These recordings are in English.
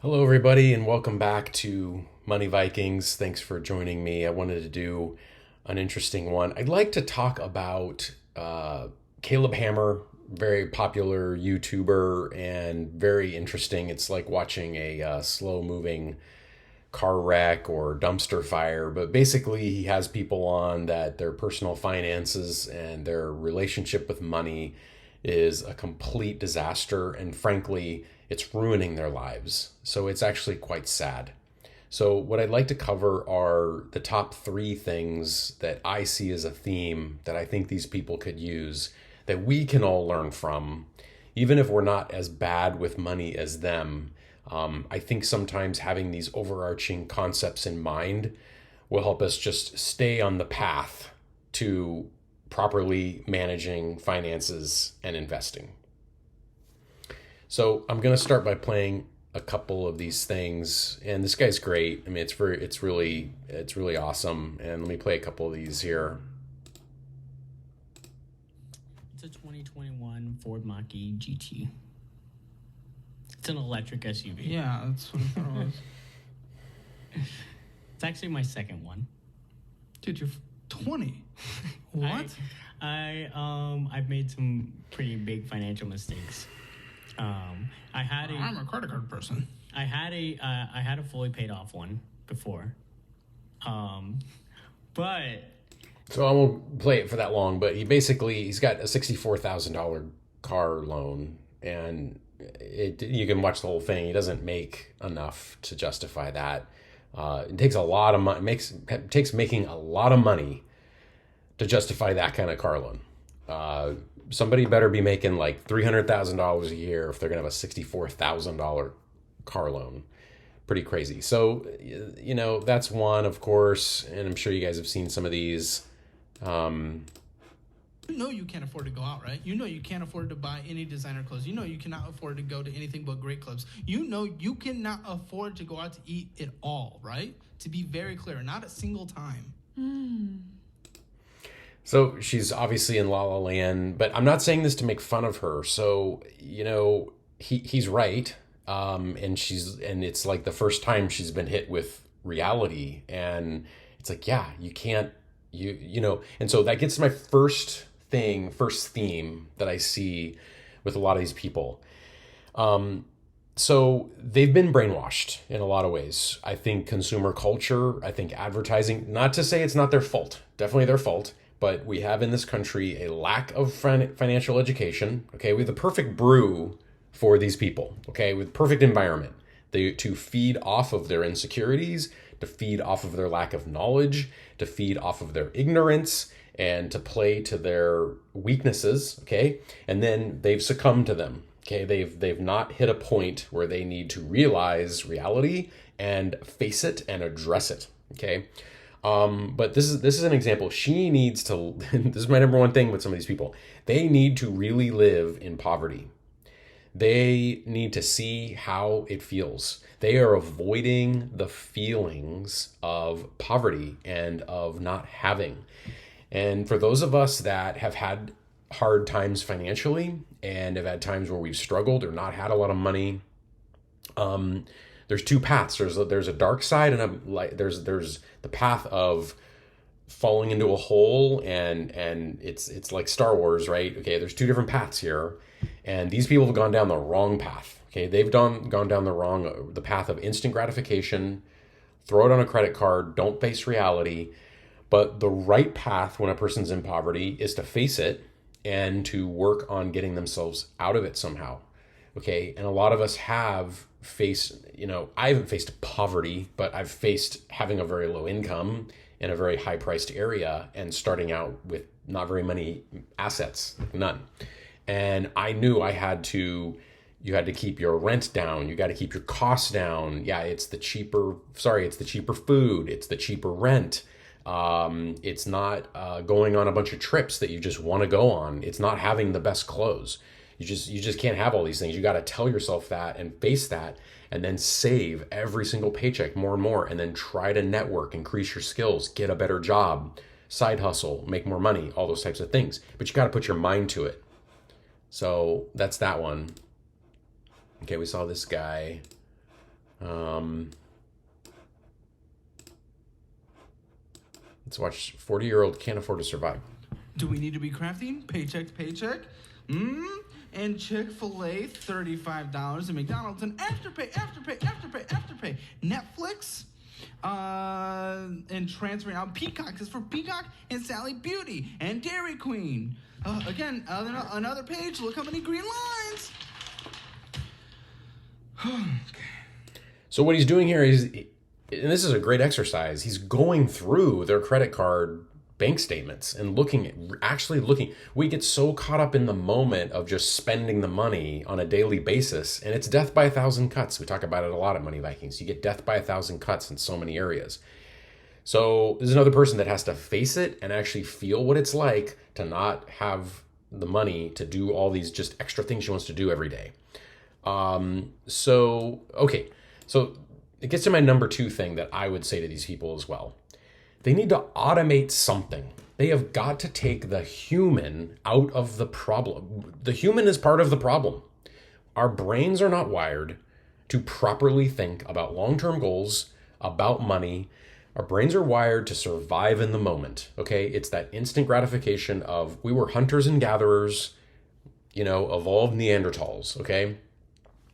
Hello, everybody, and welcome back to Money Vikings. Thanks for joining me. I wanted to do an interesting one. I'd like to talk about Caleb Hammer, very popular YouTuber and very interesting. It's like watching a slow moving car wreck or dumpster fire, but basically, he has people on that their personal finances and their relationship with money is a complete disaster, and frankly, it's ruining their lives. So it's actually quite sad. So, what I'd like to cover are the top three things that I see as a theme that I think these people could use that we can all learn from, even if we're not as bad with money as them. I think sometimes having these overarching concepts in mind will help us just stay on the path to properly managing finances and investing. So I'm going to start by playing a couple of these things, and this guy's great. I mean, it's really awesome. And let me play a couple of these here. It's a 2021 Ford Mach-E GT. It's an electric SUV. Yeah, that's what I thought it was. It's actually my second one. Dude, you're 20. What? I've made some pretty big financial mistakes. I'm a credit card person. I had a fully paid off one before. But So I won't play it for that long, but he's got a $64,000 car loan, and you can watch the whole thing. He doesn't make enough to justify that. It takes a lot of money. Takes making a lot of money to justify that kind of car loan. Somebody better be making like $300,000 a year if they're gonna have a $64,000 car loan. Pretty crazy. So, that's one, of course, and I'm sure you guys have seen some of these. You know you can't afford to go out, right? You know you can't afford to buy any designer clothes. You know you cannot afford to go to anything but great clubs. You know you cannot afford to go out to eat at all, right? To be very clear, not a single time. So she's obviously in La La Land, but I'm not saying this to make fun of her. So, he's right. And it's like the first time she's been hit with reality. And it's like, yeah, you can't, and so that gets to my first theme that I see with a lot of these people. So they've been brainwashed in a lot of ways. I think consumer culture, I think advertising, not to say it's not their fault, definitely their fault, but we have in this country a lack of financial education. Okay, we have the perfect brew for these people. Okay, with perfect environment to feed off of their insecurities, to feed off of their lack of knowledge, to feed off of their ignorance, and to play to their weaknesses. Okay, and then they've succumbed to them. Okay, they've not hit a point where they need to realize reality and face it and address it. Okay. But this is an example. She needs to, this is my number one thing with some of these people. They need to really live in poverty. They need to see how it feels. They are avoiding the feelings of poverty and of not having. And for those of us that have had hard times financially and have had times where we've struggled or not had a lot of money, there's two paths. There's a dark side and a light. There's the path of falling into a hole, and it's like Star Wars, right? Okay, there's two different paths here, and these people have gone down the wrong path. Okay, they've gone down the path of instant gratification, throw it on a credit card, don't face reality. But the right path when a person's in poverty is to face it and to work on getting themselves out of it somehow. Okay, and a lot of us have faced, I haven't faced poverty, but I've faced having a very low income in a very high priced area and starting out with not very many assets, none. And I knew you had to keep your rent down. You got to keep your costs down. Yeah, it's the cheaper food. It's the cheaper rent. It's not going on a bunch of trips that you just want to go on. It's not having the best clothes. You just can't have all these things. You got to tell yourself that and face that, and then save every single paycheck more and more, and then try to network, increase your skills, get a better job, side hustle, make more money, all those types of things. But you got to put your mind to it. So that's that one. Okay, we saw this guy. Let's watch 40-year-old can't afford to survive. Do we need to be crafting? Paycheck to paycheck? And Chick-fil-A, $35. And McDonald's, and Afterpay. Netflix, and transferring out Peacock is for Peacock and Sally Beauty and Dairy Queen. Again, another page. Look how many green lines. So what he's doing here is, and this is a great exercise, he's going through their credit card bank statements and actually looking. We get so caught up in the moment of just spending the money on a daily basis, and it's death by 1,000 cuts. We talk about it a lot at Money Vikings. You get death by 1,000 cuts in so many areas. So there's another person that has to face it and actually feel what it's like to not have the money to do all these just extra things she wants to do every day. So it gets to my number 2 thing that I would say to these people as well. They need to automate something. They have got to take the human out of the problem. The human is part of the problem. Our brains are not wired to properly think about long-term goals, about money. Our brains are wired to survive in the moment, okay? It's that instant gratification of, we were hunters and gatherers, evolved Neanderthals, okay?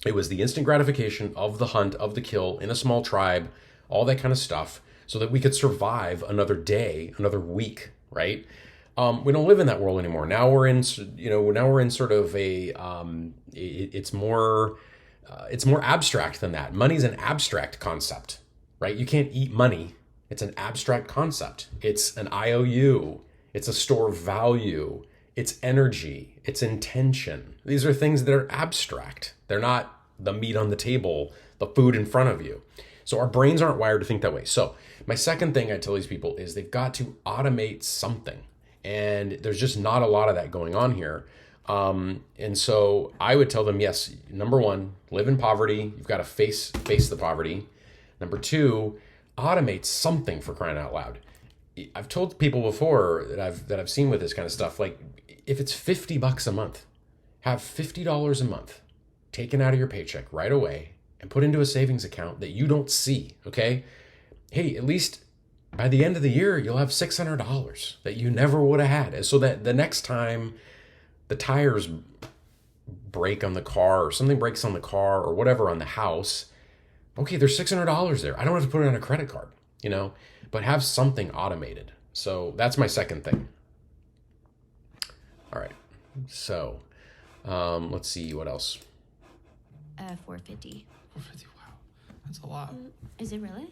It was the instant gratification of the hunt, of the kill in a small tribe, all that kind of stuff, so that we could survive another day, another week, right? We don't live in that world anymore. Now we're in sort of a, it's more abstract than that. Money's an abstract concept, right? You can't eat money. It's an abstract concept. It's an IOU. It's a store of value. It's energy. It's intention. These are things that are abstract. They're not the meat on the table, the food in front of you. So our brains aren't wired to think that way. So my second thing I tell these people is they've got to automate something. And there's just not a lot of that going on here. And so I would tell them, yes, number 1, live in poverty. You've got to face the poverty. Number 2, automate something, for crying out loud. I've told people before that I've seen with this kind of stuff, like, if it's $50 a month, have $50 a month taken out of your paycheck right away and put into a savings account that you don't see, okay? Hey, at least by the end of the year, you'll have $600 that you never would have had. And so that the next time the tires break on the car or something breaks on the car or whatever on the house, okay, there's $600 there. I don't have to put it on a credit card, but have something automated. So that's my second thing. All right. So let's see what else. 450. 450. Wow, that's a lot. Is it really?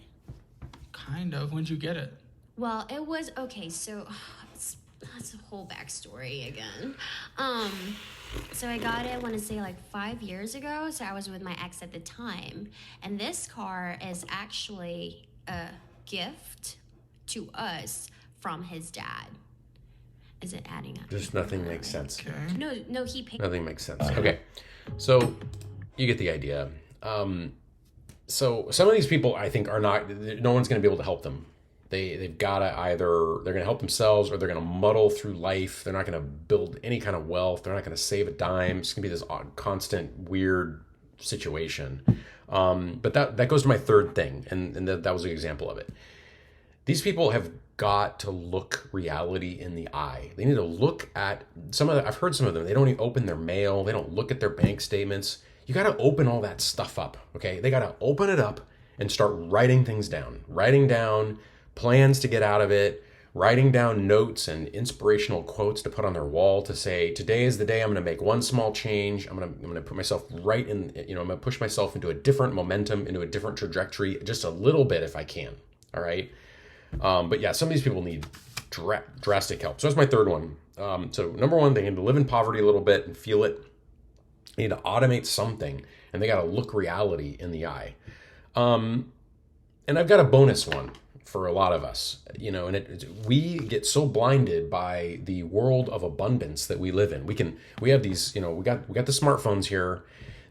Kind of. When'd you get it? Well, it was okay. So that's a whole backstory again. So I got it, I want to say, like 5 years ago. So I was with my ex at the time, and this car is actually a gift to us from his dad. Is it adding up? Just nothing makes sense. Okay. No, he paid. Nothing makes sense. Okay, so you get the idea. So some of these people, I think, no one's going to be able to help them. They've got to either, they're going to help themselves or they're going to muddle through life. They're not going to build any kind of wealth. They're not going to save a dime. It's going to be this constant, weird situation. But that goes to my third thing, and that was an example of it. These people have got to look reality in the eye. They need to look at I've heard some of them, they don't even open their mail. They don't look at their bank statements. You got to open all that stuff up, okay? They got to open it up and start writing things down. Writing down plans to get out of it, writing down notes and inspirational quotes to put on their wall to say, today is the day I'm going to make one small change. I'm going to put myself right in, I'm going to push myself into a different momentum, into a different trajectory, just a little bit if I can, all right? But yeah, some of these people need drastic help. So that's my third one. So number 1, they need to live in poverty a little bit and feel it. They need to automate something, and they got to look reality in the eye. And I've got a bonus one for a lot of us, and we get so blinded by the world of abundance that we live in. We have these, we got the smartphones here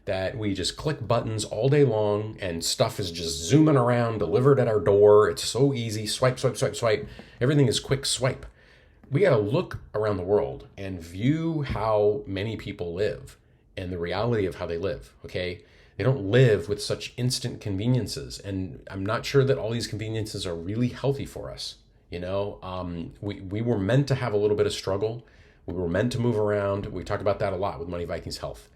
that we just click buttons all day long, and stuff is just zooming around, delivered at our door. It's so easy. Swipe, swipe, swipe, swipe. Everything is quick swipe. We got to look around the world and view how many people live and the reality of how they live, okay? They don't live with such instant conveniences. And I'm not sure that all these conveniences are really healthy for us. You know, we were meant to have a little bit of struggle. We were meant to move around. We talk about that a lot with Money Vikings Health.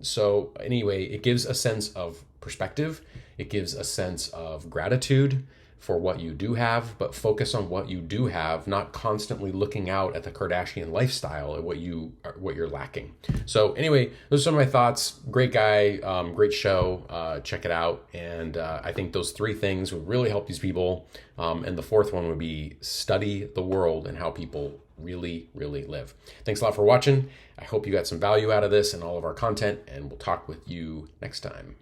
So anyway, it gives a sense of perspective. It gives a sense of gratitude for what you do have, but focus on what you do have, not constantly looking out at the Kardashian lifestyle and what you're lacking. So anyway, those are some of my thoughts. Great guy, great show. Check it out. And I think those 3 things would really help these people. And the 4th one would be study the world and how people really, really live. Thanks a lot for watching. I hope you got some value out of this and all of our content, and we'll talk with you next time.